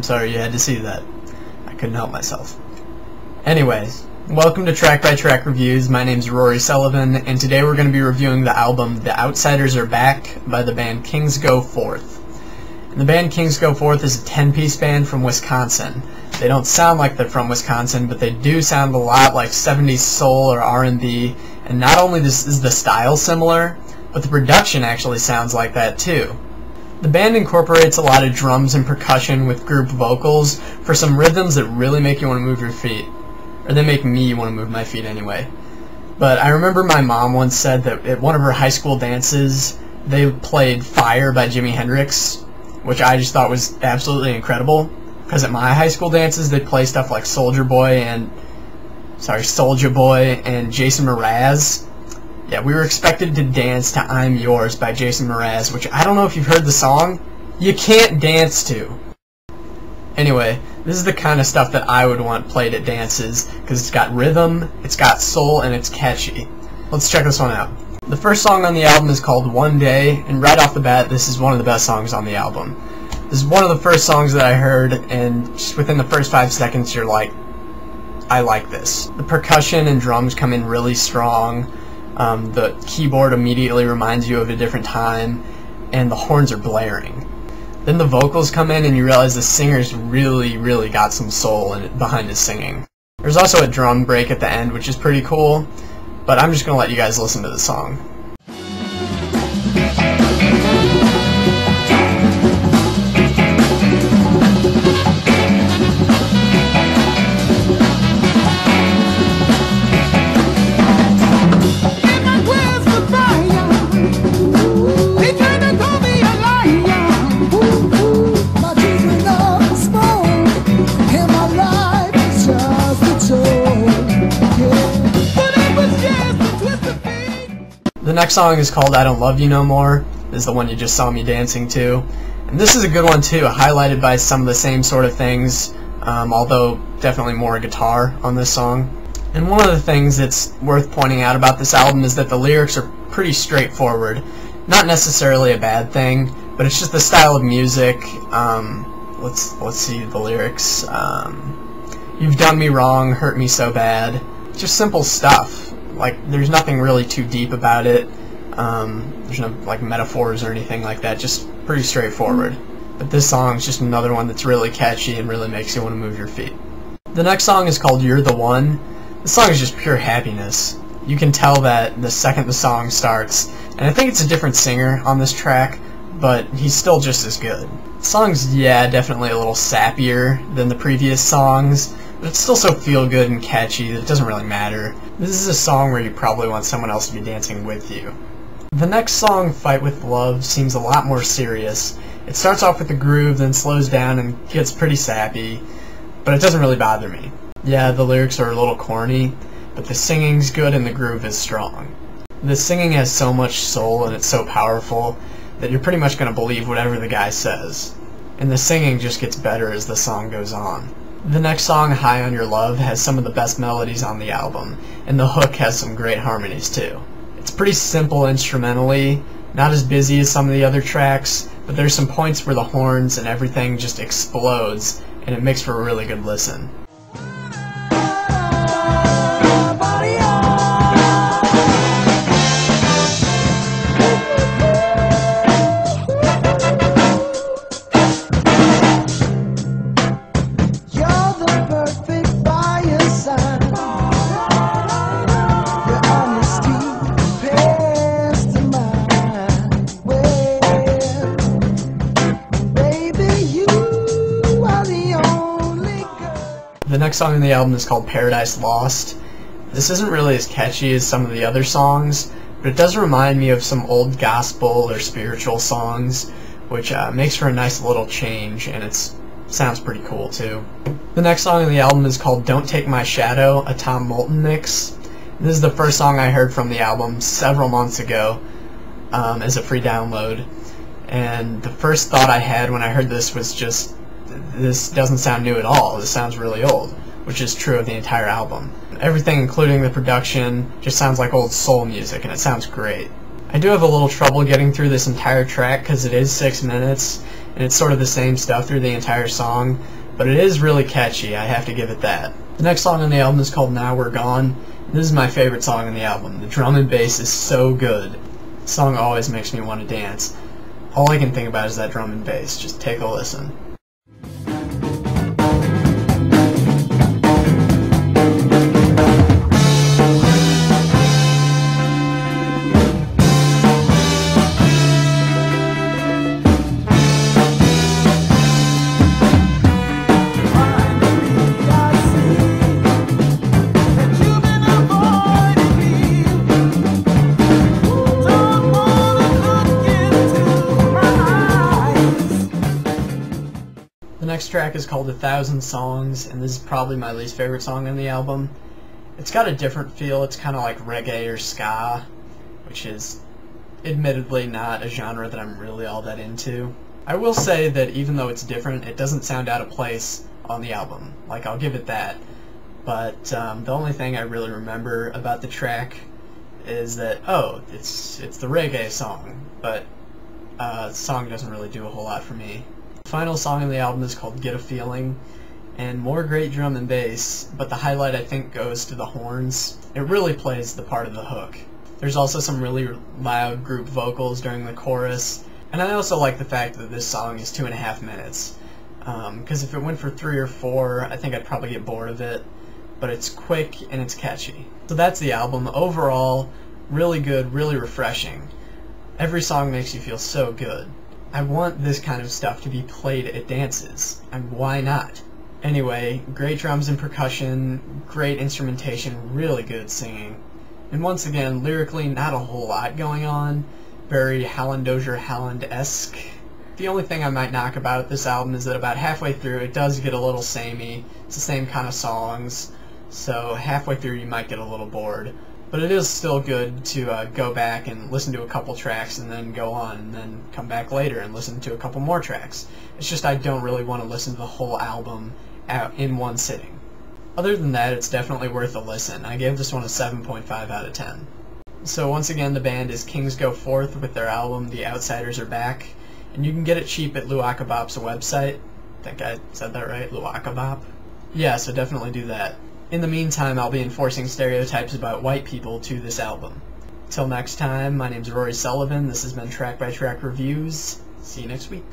sorry you had to see that. I couldn't help myself. Anyways, welcome to Track by Track Reviews. My name's Rory Sullivan, and today we're going to be reviewing the album The Outsiders Are Back by the band Kings Go Forth. And the band Kings Go Forth is a 10-piece band from Wisconsin. They don't sound like they're from Wisconsin, but they do sound a lot like 70s soul or R&B, and not only is the style similar, but the production actually sounds like that too. The band incorporates a lot of drums and percussion with group vocals for some rhythms that really make you want to move your feet. Or they make me want to move my feet anyway. But I remember my mom once said that at one of her high school dances, they played Fire by Jimi Hendrix, which I just thought was absolutely incredible. Because at my high school dances, they'd play stuff like Soulja Boy and Jason Mraz. Yeah, we were expected to dance to I'm Yours by Jason Mraz, which I don't know if you've heard the song. You can't dance to. Anyway, this is the kind of stuff that I would want played at dances, because it's got rhythm, it's got soul, and it's catchy. Let's check this one out. The first song on the album is called One Day, and right off the bat, this is one of the best songs on the album. This is one of the first songs that I heard, and just within the first 5 seconds, you're like, I like this. The percussion and drums come in really strong. The keyboard immediately reminds you of a different time, and the horns are blaring. Then the vocals come in and you realize the singer's really got some soul behind his singing. There's also a drum break at the end, which is pretty cool, but I'm just going to let you guys listen to the song. The next song is called I Don't Love You No More. This is the one you just saw me dancing to. And this is a good one too, highlighted by some of the same sort of things, although definitely more guitar on this song. And one of the things that's worth pointing out about this album is that the lyrics are pretty straightforward. Not necessarily a bad thing, but it's just the style of music. Let's see the lyrics. You've done me wrong, hurt me so bad. Just simple stuff. Like, there's nothing really too deep about it. There's no like metaphors or anything like that, just pretty straightforward. But this song is just another one that's really catchy and really makes you want to move your feet. The next song is called You're the One. This song is just pure happiness. You can tell that the second the song starts, and I think it's a different singer on this track, but he's still just as good. The song's, yeah, definitely a little sappier than the previous songs, but it's still so feel-good and catchy that it doesn't really matter. This is a song where you probably want someone else to be dancing with you. The next song, Fight With Love, seems a lot more serious. It starts off with a groove, then slows down and gets pretty sappy, but it doesn't really bother me. Yeah, the lyrics are a little corny, but the singing's good and the groove is strong. The singing has so much soul and it's so powerful that you're pretty much going to believe whatever the guy says. And the singing just gets better as the song goes on. The next song, High on Your Love, has some of the best melodies on the album, and the hook has some great harmonies too. It's pretty simple instrumentally, not as busy as some of the other tracks, but there's some points where the horns and everything just explodes, and it makes for a really good listen. The next song on the album is called Paradise Lost. This isn't really as catchy as some of the other songs, but it does remind me of some old gospel or spiritual songs, which makes for a nice little change, and it sounds pretty cool too. The next song on the album is called Don't Take My Shadow, a Tom Moulton mix. This is the first song I heard from the album several months ago as a free download, and the first thought I had when I heard this was just, this doesn't sound new at all, this sounds really old, which is true of the entire album. Everything, including the production, just sounds like old soul music, and it sounds great. I do have a little trouble getting through this entire track because it is 6 minutes, and it's sort of the same stuff through the entire song, but it is really catchy, I have to give it that. The next song on the album is called Now We're Gone. This is my favorite song on the album. The drum and bass is so good. The song always makes me want to dance. All I can think about is that drum and bass. Just take a listen. The next track is called 1,000 Songs, and this is probably my least favorite song on the album. It's got a different feel. It's kind of like reggae or ska, which is admittedly not a genre that I'm really all that into. I will say that even though it's different, it doesn't sound out of place on the album. Like, I'll give it that. But the only thing I really remember about the track is that, oh, it's the reggae song, but the song doesn't really do a whole lot for me. The final song on the album is called Get a Feeling, and more great drum and bass, but the highlight I think goes to the horns. It really plays the part of the hook. There's also some really loud group vocals during the chorus, and I also like the fact that this song is 2.5 minutes, because if it went for 3 or 4, I think I'd probably get bored of it, but it's quick and it's catchy. So that's the album. Overall, really good, really refreshing. Every song makes you feel so good. I want this kind of stuff to be played at dances, and why not? Anyway, great drums and percussion, great instrumentation, really good singing. And once again, lyrically, not a whole lot going on, very Halland Dozier Halland-esque. The only thing I might knock about this album is that about halfway through it does get a little samey. It's the same kind of songs, so halfway through you might get a little bored. But it is still good to go back and listen to a couple tracks and then go on and then come back later and listen to a couple more tracks. It's just I don't really want to listen to the whole album out in one sitting. Other than that, it's definitely worth a listen. I gave this one a 7.5 out of 10. So once again, the band is Kings Go Forth with their album The Outsiders Are Back, and you can get it cheap at Luakabop's website. I think I said that right, Luakabop? Yeah, so definitely do that. In the meantime, I'll be enforcing stereotypes about white people to this album. Till next time, my name's Rory Sullivan. This has been Track by Track Reviews. See you next week.